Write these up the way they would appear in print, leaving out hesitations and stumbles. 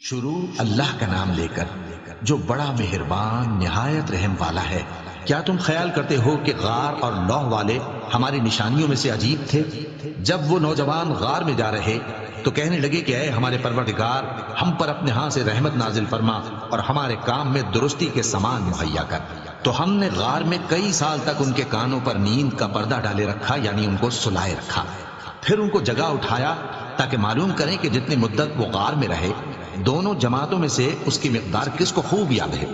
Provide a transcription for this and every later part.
شروع اللہ کا نام لے کر جو بڑا مہربان نہایت رحم والا ہے۔ کیا تم خیال کرتے ہو کہ غار اور لوح والے ہماری نشانیوں میں سے عجیب تھے؟ جب وہ نوجوان غار میں جا رہے تو کہنے لگے کہ اے ہمارے پروردگار، ہم پر اپنے ہاں سے رحمت نازل فرما اور ہمارے کام میں درستی کے سامان مہیا کر۔ تو ہم نے غار میں کئی سال تک ان کے کانوں پر نیند کا پردہ ڈالے رکھا، یعنی ان کو سلائے رکھا۔ پھر ان کو جگہ اٹھایا تاکہ معلوم کریں کہ جتنی مدت وہ غار میں رہے دونوں جماعتوں میں سے اس کی مقدار کس کو خوب یاد ہے۔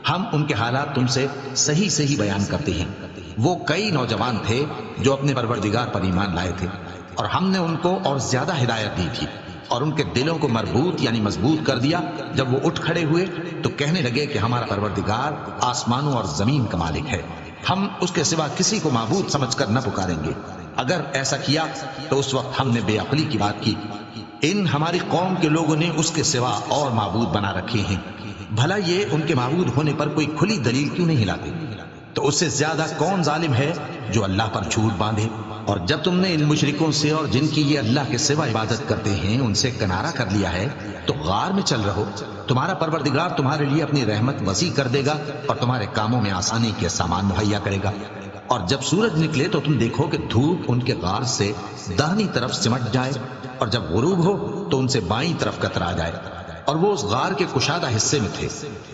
ہم ان کے حالات تم سے صحیح صحیح بیان کرتے ہیں۔ وہ کئی نوجوان تھے جو اپنے پروردگار پر ایمان لائے تھے، اور ہم نے ان کو اور زیادہ ہدایت دی تھی اور ان کے دلوں کو مربوط یعنی مضبوط کر دیا۔ جب وہ اٹھ کھڑے ہوئے تو کہنے لگے کہ ہمارا پروردگار آسمانوں اور زمین کا مالک ہے، ہم اس کے سوا کسی کو معبود سمجھ کر نہ پکاریں گے۔ اگر ایسا کیا تو اس وقت ہم نے بے عقلی کی بات کی۔ ان ہماری قوم کے لوگوں نے اس کے سوا اور معبود بنا رکھے ہیں، بھلا یہ ان کے معبود ہونے پر کوئی کھلی دلیل کیوں نہیں لاتے؟ تو اس سے زیادہ کون ظالم ہے جو اللہ پر جھوٹ باندھے؟ اور جب تم نے ان مشرکوں سے اور جن کی یہ اللہ کے سوا عبادت کرتے ہیں ان سے کنارہ کر لیا ہے تو غار میں چل رہو، تمہارا پروردگار تمہارے لیے اپنی رحمت وسیع کر دے گا اور تمہارے کاموں میں آسانی کے سامان مہیا کرے گا۔ اور جب سورج نکلے تو تم دیکھو کہ دھوپ ان کے غار سے داہنی طرف سمٹ جائے، اور جب غروب ہو تو ان سے بائیں طرف کترا جائے، اور وہ اس غار کے کشادہ حصے میں تھے۔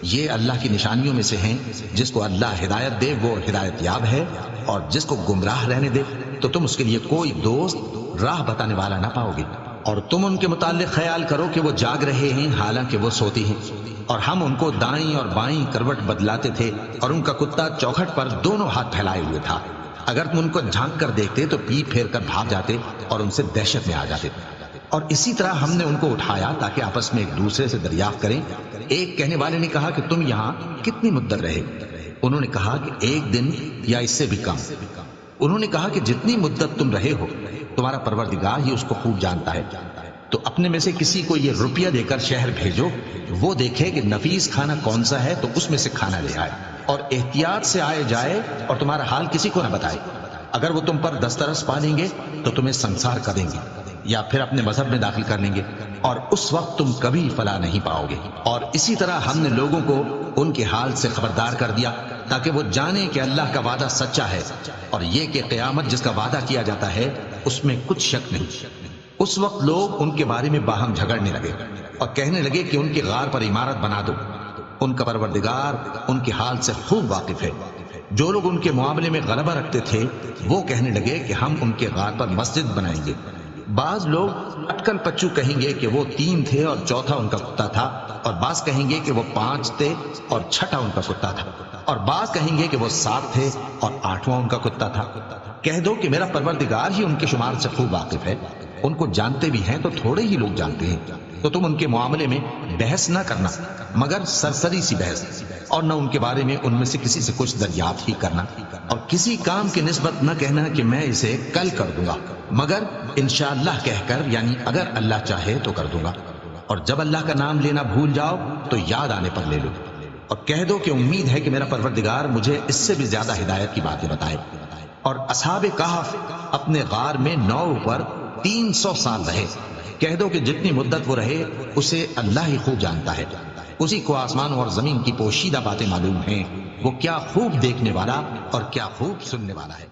یہ اللہ کی نشانیوں میں سے ہیں، جس کو اللہ ہدایت دے وہ ہدایت یاب ہے، اور جس کو گمراہ رہنے دے تو تم اس کے لیے کوئی دوست راہ بتانے والا نہ پاؤ گے۔ اور تم ان کے متعلق خیال کرو کہ وہ جاگ رہے ہیں حالانکہ وہ سوتے ہیں، اور ہم ان کو دائیں اور بائیں کروٹ بدلاتے تھے، اور ان کا کتا چوکھٹ پر دونوں ہاتھ پھیلائے ہوئے تھا۔ اگر تم ان کو جھانک کر دیکھتے تو پیٹ پھیر کر بھاگ جاتے اور ان سے دہشت میں آ جاتے۔ اور اسی طرح ہم نے ان کو اٹھایا تاکہ آپس میں ایک دوسرے سے دریافت کریں۔ ایک کہنے والے نے کہا کہ تم یہاں کتنی مدت رہے؟ انہوں نے کہا کہ ایک دن یا اس سے بھی کم۔ انہوں نے کہا کہ جتنی مدت تم رہے ہو تمہارا پروردگار ہی اس کو خوب جانتا ہے۔ تو اپنے میں سے کسی کو یہ روپیہ دے کر شہر بھیجو، وہ دیکھے کہ نفیس کھانا کون سا ہے تو اس میں سے کھانا لے آئے، اور احتیاط سے آئے جائے اور تمہارا حال کسی کو نہ بتائے۔ اگر وہ تم پر دسترس پا لیں گے تو تمہیں سنسار کر دیں گے یا پھر اپنے مذہب میں داخل کر لیں گے، اور اس وقت تم کبھی فلاح نہیں پاؤ گے۔ اور اسی طرح ہم نے لوگوں کو ان کے حال سے خبردار کر دیا تاکہ وہ جانیں کہ اللہ کا وعدہ سچا ہے، اور یہ کہ قیامت جس کا وعدہ کیا جاتا ہے اس میں کچھ شک نہیں۔ اس وقت لوگ ان کے بارے میں باہم جھگڑنے لگے اور کہنے لگے کہ ان کے غار پر عمارت بنا دو۔ ان کا پروردگار ان کے حال سے خوب واقف ہے۔ جو لوگ ان کے معاملے میں غلبہ رکھتے تھے وہ کہنے لگے کہ ہم ان کے غار پر مسجد بنائیں گے۔ بعض لوگ اٹکل پچو کہیں گے کہ وہ 3 تھے اور چوتھا ان کا کتا تھا، اور بعض کہیں گے کہ وہ 5 تھے اور چھٹا ان کا کتا تھا، اور بعض کہیں گے کہ وہ 7 تھے اور 8واں ان کا کتا تھا۔ کہہ دو کہ میرا پروردگار ہی ان کے شمار سے خوب واقف ہے، ان کو جانتے بھی ہیں تو تھوڑے ہی لوگ جانتے ہیں۔ تو تم ان کے معاملے میں بحث نہ کرنا مگر سرسری سی بحث، اور نہ ان کے بارے میں ان میں سے کسی سے کچھ دریافت ہی کرنا، اور کسی کام کی نسبت نہ کہنا کہ میں اسے کل کر دوں گا، مگر انشاءاللہ کہہ کر، یعنی اگر اللہ چاہے تو کر دوں گا۔ اور جب اللہ کا نام لینا بھول جاؤ تو یاد آنے پر لے لو، اور کہہ دو کہ امید ہے کہ میرا پروردگار مجھے اس سے بھی زیادہ ہدایت کی باتیں بتائے۔ اور اصحاب کہف اپنے غار میں 9 پر 300 سال رہے۔ کہہ دو کہ جتنی مدت وہ رہے اسے اللہ ہی خوب جانتا ہے، اسی کو آسمانوں اور زمین کی پوشیدہ باتیں معلوم ہیں، وہ کیا خوب دیکھنے والا اور کیا خوب سننے والا ہے۔